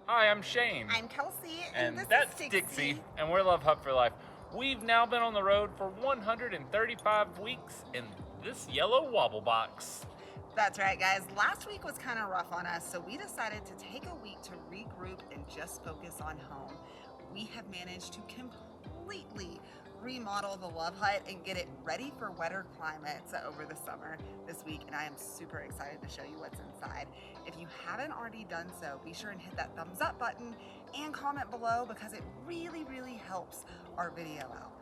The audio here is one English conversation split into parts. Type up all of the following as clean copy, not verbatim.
Hi, I'm Shane. I'm Kelsey, and this that's is Dixie, and we're Love Hut for Life. We've now been on the road for 135 weeks in this yellow wobble box. That's right, guys. Last week was kind of rough on us, so we decided to take a week to regroup and just focus on home. We have managed to completely remodel the Love Hut and get it ready for wetter climates over the summer this week, and I am super excited to show you what's inside. If you haven't already done so, be sure and hit that thumbs up button and comment below because it really, really helps our video out.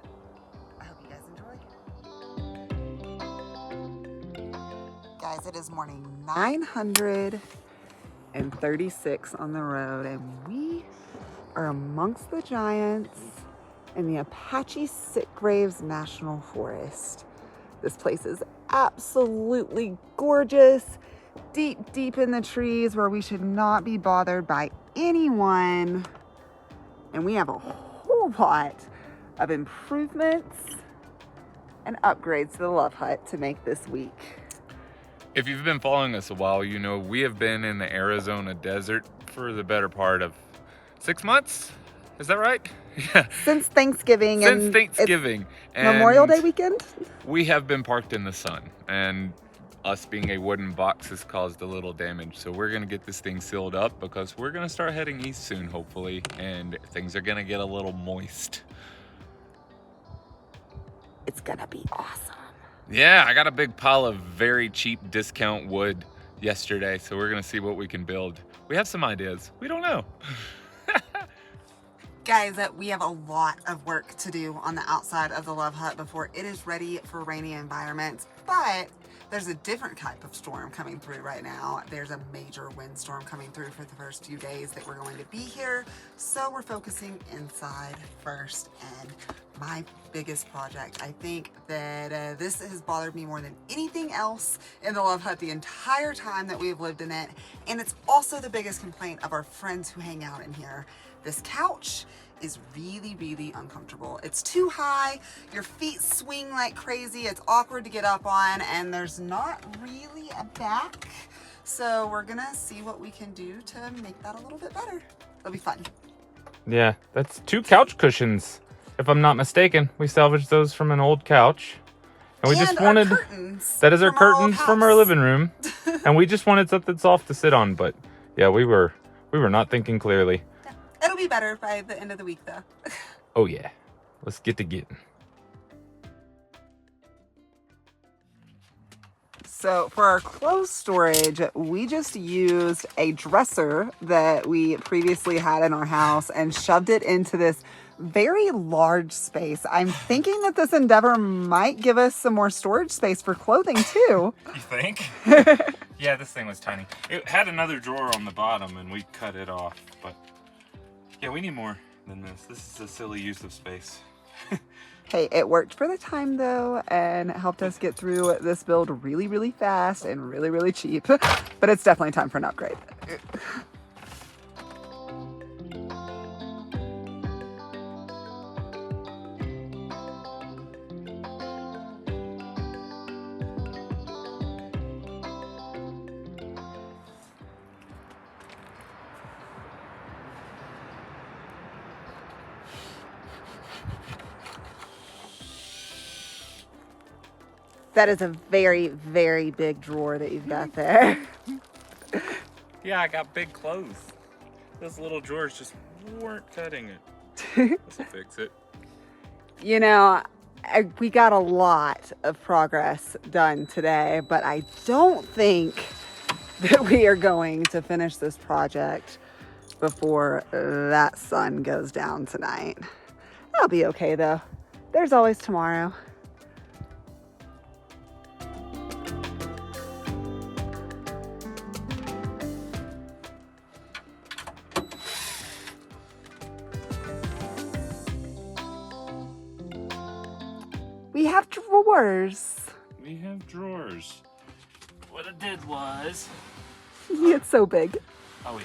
I hope you guys enjoy. Guys, it is morning 936 on the road, and we are amongst the giants in the Apache Sitgraves National Forest. This place is absolutely gorgeous, deep, deep in the trees where we should not be bothered by anyone. And we have a whole lot of improvements and upgrades to the Love Hut to make this week. If you've been following us a while, you know we have been in the Arizona desert for the better part of 6 months. Is that right? Yeah. Since Thanksgiving. And Memorial Day weekend? We have been parked in the sun, and us being a wooden box has caused a little damage. So we're gonna get this thing sealed up because we're gonna start heading east soon, hopefully, and things are gonna get a little moist. It's gonna be awesome. Yeah, I got a big pile of very cheap discount wood yesterday, so we're gonna see what we can build. We have some ideas. We don't know. Guys, we have a lot of work to do on the outside of the Love Hut before it is ready for rainy environments, but there's a different type of storm coming through right now. There's a major windstorm coming through for the first few days that we're going to be here, so we're focusing inside first. And my biggest project, I think that this has bothered me more than anything else in the Love Hut the entire time that we've lived in it, and it's also the biggest complaint of our friends who hang out in here. This couch is really, really uncomfortable. It's too high, your feet swing like crazy, it's awkward to get up on, and there's not really a back. So we're gonna see what we can do to make that a little bit better. It'll be fun. Yeah, that's 2 couch cushions, if I'm not mistaken. We salvaged those from an old couch. And we just wanted, that is our curtains from our living room. And we just wanted something soft to sit on, but yeah, we were not thinking clearly. It'll be better by the end of the week, though. Oh yeah, let's get to getting. So for our clothes storage, we just used a dresser that we previously had in our house and shoved it into this very large space. I'm thinking that this endeavor might give us some more storage space for clothing too. You think? Yeah, this thing was tiny. It had another drawer on the bottom and we cut it off, but yeah, we need more than this. This is a silly use of space. Hey, it worked for the time though, and it helped us get through this build really, really fast and really, really cheap. But it's definitely time for an upgrade. That is a very, very big drawer that you've got there. Yeah, I got big clothes. Those little drawers just weren't cutting it. This will fix it. You know, we got a lot of progress done today, but I don't think that we are going to finish this project before that sun goes down tonight. That'll be okay though. There's always tomorrow. We have drawers. We have drawers. What I did was... It's so big. Oh yeah.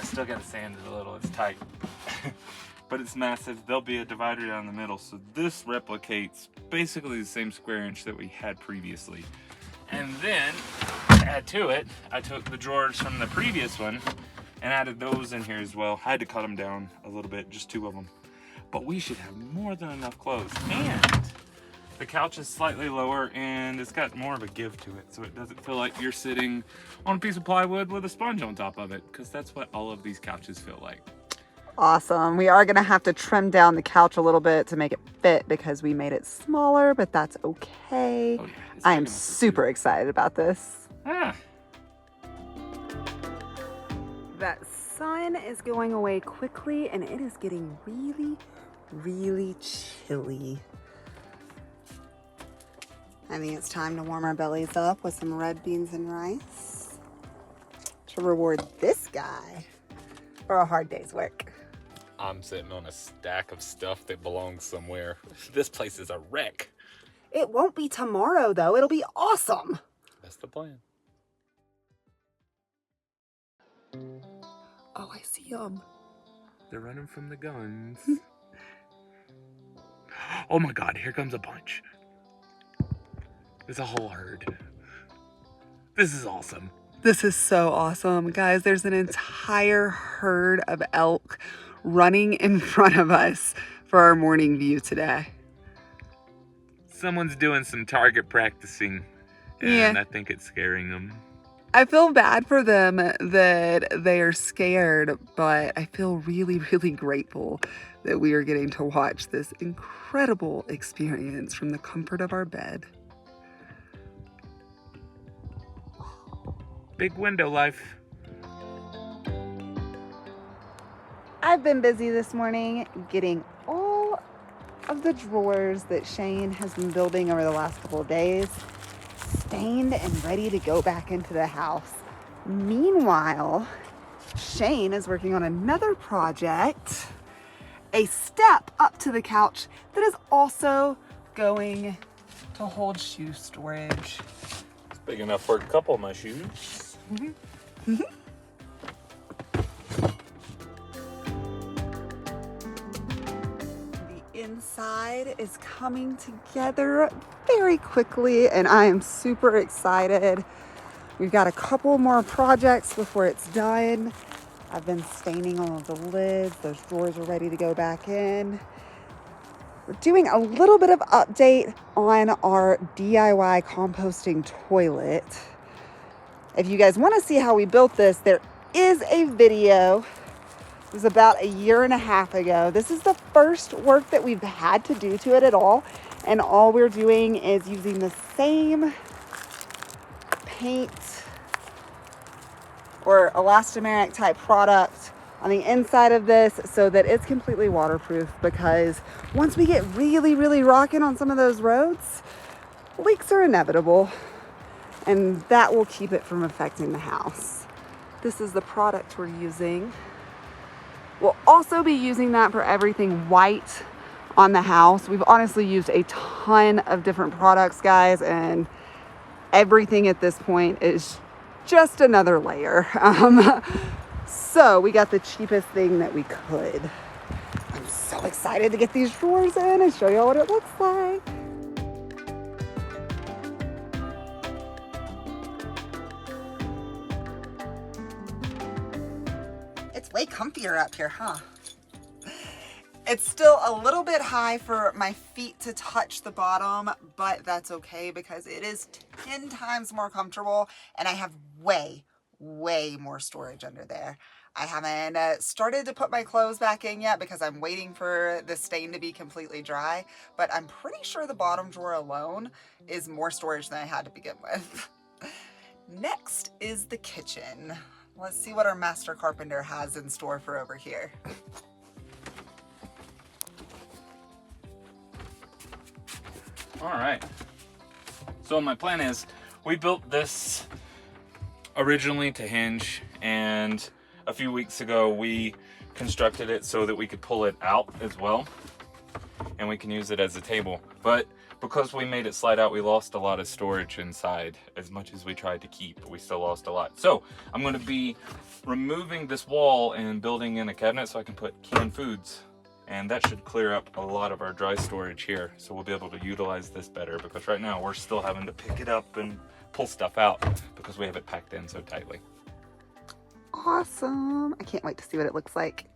I still gotta sand it a little, it's tight. But it's massive. There'll be a divider down the middle, so this replicates basically the same square inch that we had previously. And then, to add to it, I took the drawers from the previous one and added those in here as well. I had to cut them down a little bit, just 2 of them. But we should have more than enough clothes. And the couch is slightly lower and it's got more of a give to it, so it doesn't feel like you're sitting on a piece of plywood with a sponge on top of it, because that's what all of these couches feel like. Awesome. We are going to have to trim down the couch a little bit to make it fit because we made it smaller, but that's okay. Oh, yeah, I am super excited about this. Ah. That sun is going away quickly and it is getting really, really chilly. I think it's time to warm our bellies up with some red beans and rice to reward this guy for a hard day's work. I'm sitting on a stack of stuff that belongs somewhere. This place is a wreck. It won't be tomorrow though. It'll be awesome. That's the plan. Oh, I see them. They're running from the guns. Oh my God, here comes a bunch. There's a whole herd. This is awesome. This is so awesome. Guys, there's an entire herd of elk running in front of us for our morning view today. Someone's doing some target practicing, and I think it's scaring them. I feel bad for them that they are scared, but I feel really, really grateful that we are getting to watch this incredible experience from the comfort of our bed. Big window life. I've been busy this morning getting all of the drawers that Shane has been building over the last couple of days stained and ready to go back into the house. Meanwhile, Shane is working on another project, a step up to the couch that is also going to hold shoe storage. It's big enough for a couple of my shoes. Mm-hmm. The inside is coming together very quickly and I am super excited. We've got a couple more projects before it's done. I've been staining all of the lids. Those drawers are ready to go back in. We're doing a little bit of update on our DIY composting toilet. If you guys want to see how we built this, there is a video. It was about 1.5 years ago. This is the first work that we've had to do to it at all. And all we're doing is using the same paint or elastomeric type product on the inside of this so that it's completely waterproof, because once we get really, really rocking on some of those roads, leaks are inevitable. And that will keep it from affecting the house. This is the product we're using. We'll also be using that for everything white on the house. We've honestly used a ton of different products, guys, and everything at this point is just another layer. So we got the cheapest thing that we could. I'm so excited to get these drawers in and show y'all what it looks like. Way comfier up here, huh? It's still a little bit high for my feet to touch the bottom, but that's okay because it is 10 times more comfortable and I have way more storage under there. I haven't started to put my clothes back in yet because I'm waiting for the stain to be completely dry, but I'm pretty sure the bottom drawer alone is more storage than I had to begin with. Next is the kitchen. Let's see what our master carpenter has in store for over here. All right. So my plan is, we built this originally to hinge, and a few weeks ago we constructed it so that we could pull it out as well, and we can use it as a table. But because we made it slide out, we lost a lot of storage inside. As much as we tried to keep, we still lost a lot. So I'm going to be removing this wall and building in a cabinet so I can put canned foods. And that should clear up a lot of our dry storage here. So we'll be able to utilize this better, because right now we're still having to pick it up and pull stuff out because we have it packed in so tightly. awesome. I can't wait to see what it looks like.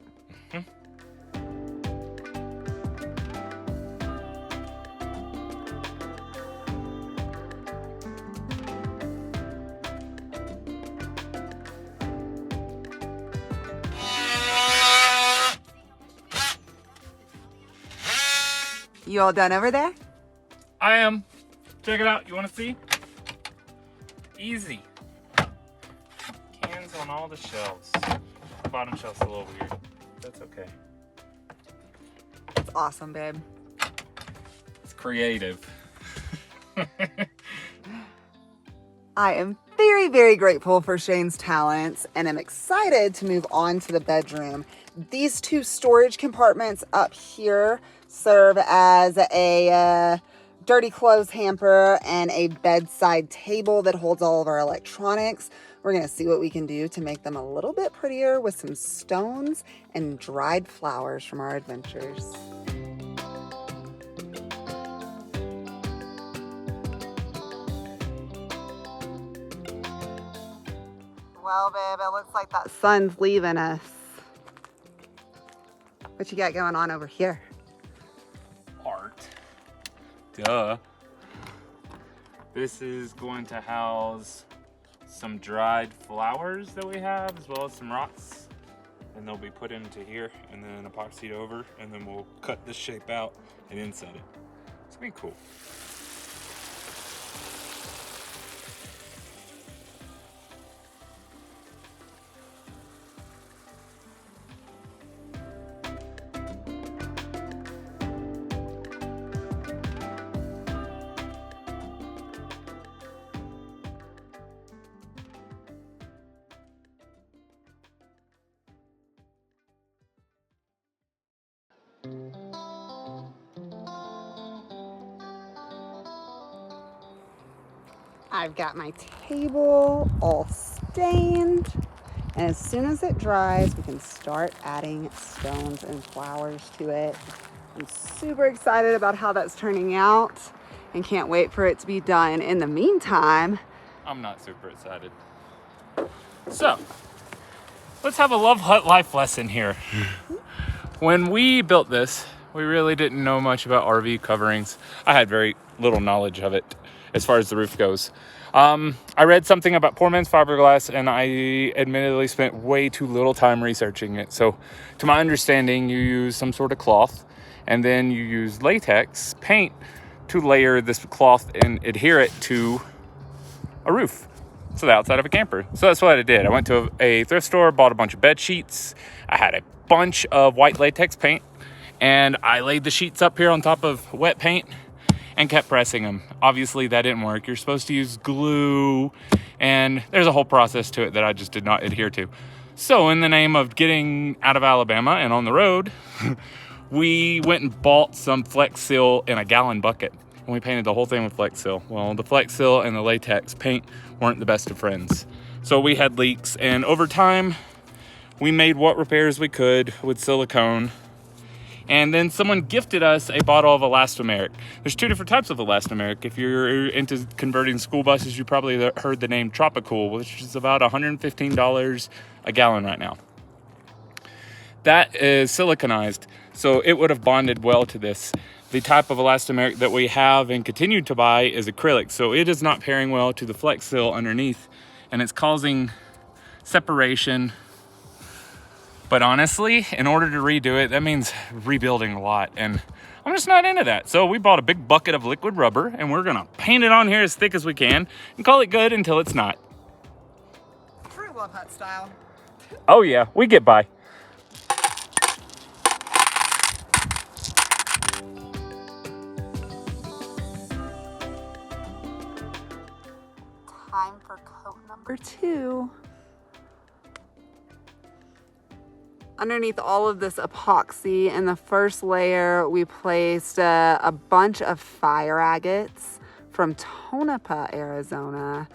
You all done over there? I am. Check it out. You want to see? Easy. Cans on all the shelves. Bottom shelf's a little weird. That's okay. It's awesome, babe. It's creative. I am very, very grateful for Shane's talents, and I'm excited to move on to the bedroom. These two storage compartments up here serve as a dirty clothes hamper and a bedside table that holds all of our electronics. We're gonna see what we can do to make them a little bit prettier with some stones and dried flowers from our adventures. Well, babe, it looks like that sun's leaving us. What you got going on over here? Art. Duh. This is going to house some dried flowers that we have, as well as some rocks. And they'll be put into here and then epoxied over, and then we'll cut this shape out and inset it. It's gonna be cool. I've got my table all stained, and as soon as it dries, we can start adding stones and flowers to it. I'm super excited about how that's turning out and can't wait for it to be done. In the meantime, I'm not super excited. So, let's have a Love Hut life lesson here. When we built this, we really didn't know much about RV coverings. I had very little knowledge of it as far as the roof goes. I read something about poor man's fiberglass, and I admittedly spent way too little time researching it. So, to my understanding, you use some sort of cloth, and then you use latex paint to layer this cloth and adhere it to a roof. So the outside of a camper. So that's what I did. I went to a thrift store, bought a bunch of bed sheets. I had a bunch of white latex paint, and I laid the sheets up here on top of wet paint and kept pressing them. Obviously that didn't work. You're supposed to use glue, and there's a whole process to it that I just did not adhere to. So in the name of getting out of Alabama and on the road, we went and bought some Flex Seal in a gallon bucket, and we painted the whole thing with Flex Seal. Well, the Flex Seal and the latex paint weren't the best of friends. So we had leaks, and over time, we made what repairs we could with silicone. And then someone gifted us a bottle of elastomeric. There's two different types of elastomeric. If you're into converting school buses, you probably heard the name Tropicool, which is about $115 a gallon right now. That is siliconized, so it would have bonded well to this. The type of elastomeric that we have and continue to buy is acrylic, so it is not pairing well to the Flex Seal underneath, and it's causing separation. But honestly, in order to redo it, that means rebuilding a lot, and I'm just not into that. So we bought a big bucket of liquid rubber, and we're gonna paint it on here as thick as we can and call it good until it's not. true Love Hut style. Oh yeah, we get by. Time for coat number 2. Underneath all of this epoxy, in the first layer, we placed a bunch of fire agates from Tonopah, Arizona.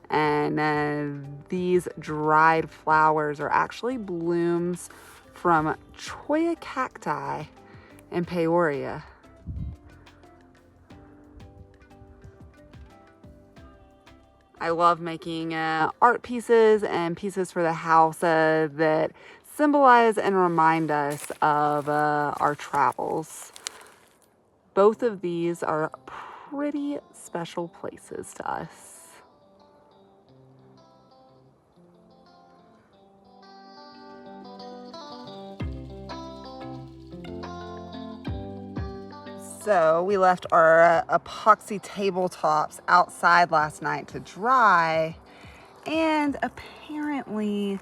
And these dried flowers are actually blooms from Cholla cacti in Peoria. I love making art pieces and pieces for the house that symbolize and remind us of our travels. Both of these are pretty special places to us. So we left our epoxy tabletops outside last night to dry, and apparently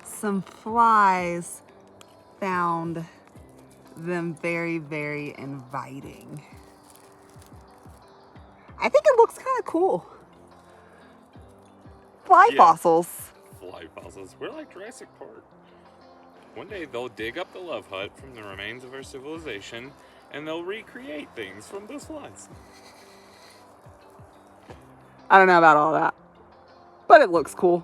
some flies found them very, very inviting. I think it looks kind of cool. Fly fossils. Fly fossils. We're like Jurassic Park. One day they'll dig up the love hut from the remains of our civilization and they'll recreate things from those flies. I don't know about all that, but it looks cool.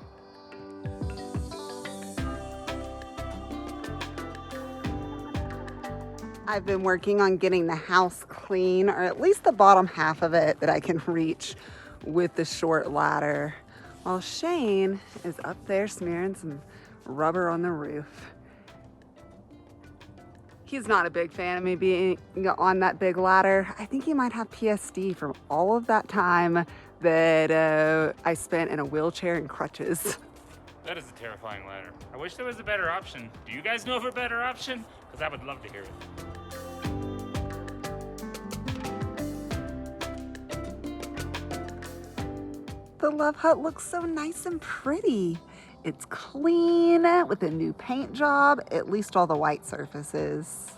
I've been working on getting the house clean, or at least the bottom half of it that I can reach with the short ladder, while Shane is up there smearing some rubber on the roof. He's not a big fan of me being on that big ladder. I think he might have PSD from all of that time that I spent in a wheelchair and crutches. That is a terrifying ladder. I wish there was a better option. Do you guys know of a better option? Because I would love to hear it. The love hut looks so nice and pretty. It's clean with a new paint job, at least all the white surfaces.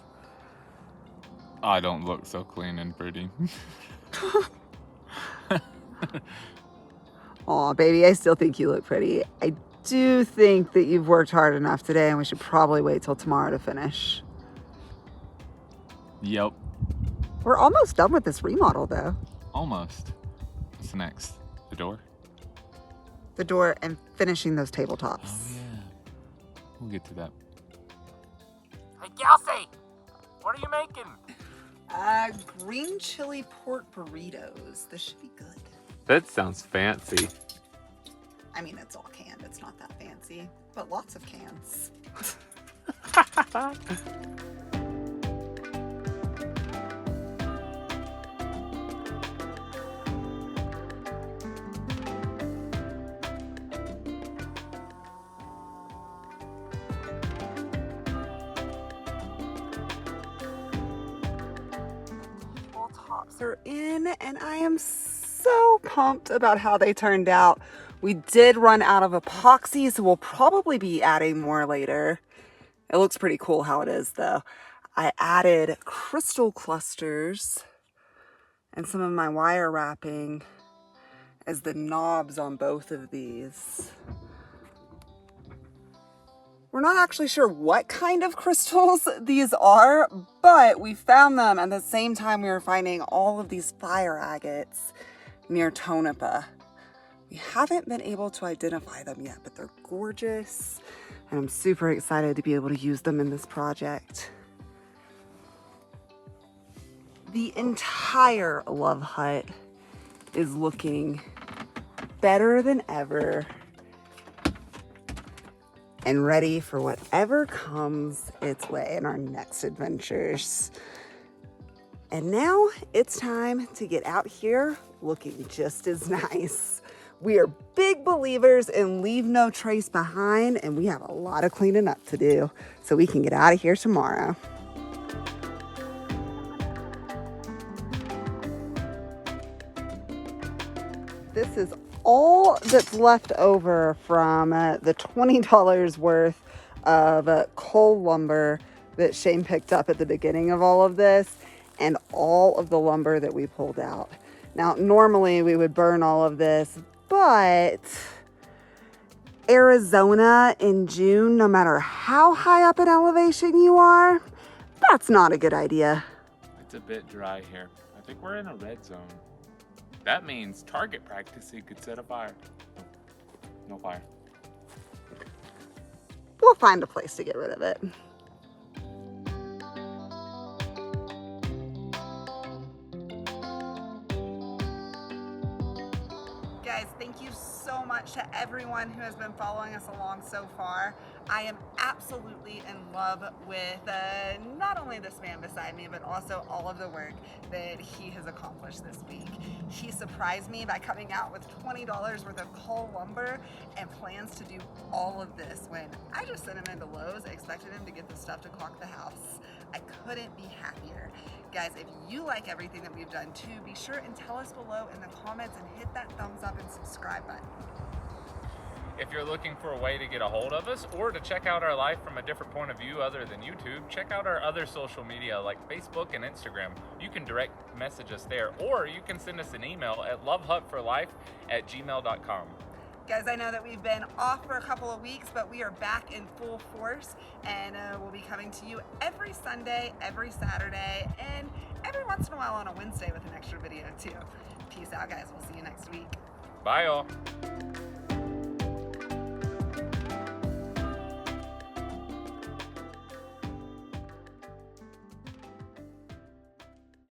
I don't look so clean and pretty. Aw, baby, I still think you look pretty. I do think that you've worked hard enough today, and we should probably wait till tomorrow to finish. Yep. We're almost done with this remodel, though. Almost. What's next? The door? The door and finishing those tabletops. Oh, yeah. We'll get to that. Hey, Kelsey! What are you making? Green chili pork burritos. This should be good. That sounds fancy. I mean, it's all canned. It's not that fancy, but lots of cans. Tops are in, and I am so pumped about how they turned out. We did run out of epoxy, so we'll probably be adding more later. It looks pretty cool how it is, though. I added crystal clusters and some of my wire wrapping as the knobs on both of these. We're not actually sure what kind of crystals these are, but we found them at the same time we were finding all of these fire agates near Tonopah. We haven't been able to identify them yet, but they're gorgeous, and I'm super excited to be able to use them in this project. The entire love hut is looking better than ever and ready for whatever comes its way in our next adventures. And now it's time to get out here looking just as nice. We are big believers in leave no trace behind, and we have a lot of cleaning up to do so we can get out of here tomorrow. This is all that's left over from the $20 worth of coal lumber that Shane picked up at the beginning of all of this, and all of the lumber that we pulled out. Now, normally we would burn all of this, but Arizona in June, no matter how high up in elevation you are, that's not a good idea. It's a bit dry here. I think we're in a red zone. That means target practice, he could set a fire. No fire. We'll find a place to get rid of it. Guys, thank you so much to everyone who has been following us along so far. I am absolutely in love with not only this man beside me, but also all of the work that he has accomplished this week. He surprised me by coming out with $20 worth of whole lumber and plans to do all of this when I just sent him into Lowe's, expected him to get the stuff to caulk the house. I couldn't be happier. Guys, if you like everything that we've done too, be sure and tell us below in the comments and hit that thumbs up and subscribe button. If you're looking for a way to get a hold of us or to check out our life from a different point of view other than YouTube, check out our other social media like Facebook and Instagram. You can direct message us there, or you can send us an email at lovehutforlife@gmail.com. Guys, I know that we've been off for a couple of weeks, but we are back in full force, and we'll be coming to you every Sunday, every Saturday, and every once in a while on a Wednesday with an extra video too. Peace out, guys. We'll see you next week. Bye, y'all.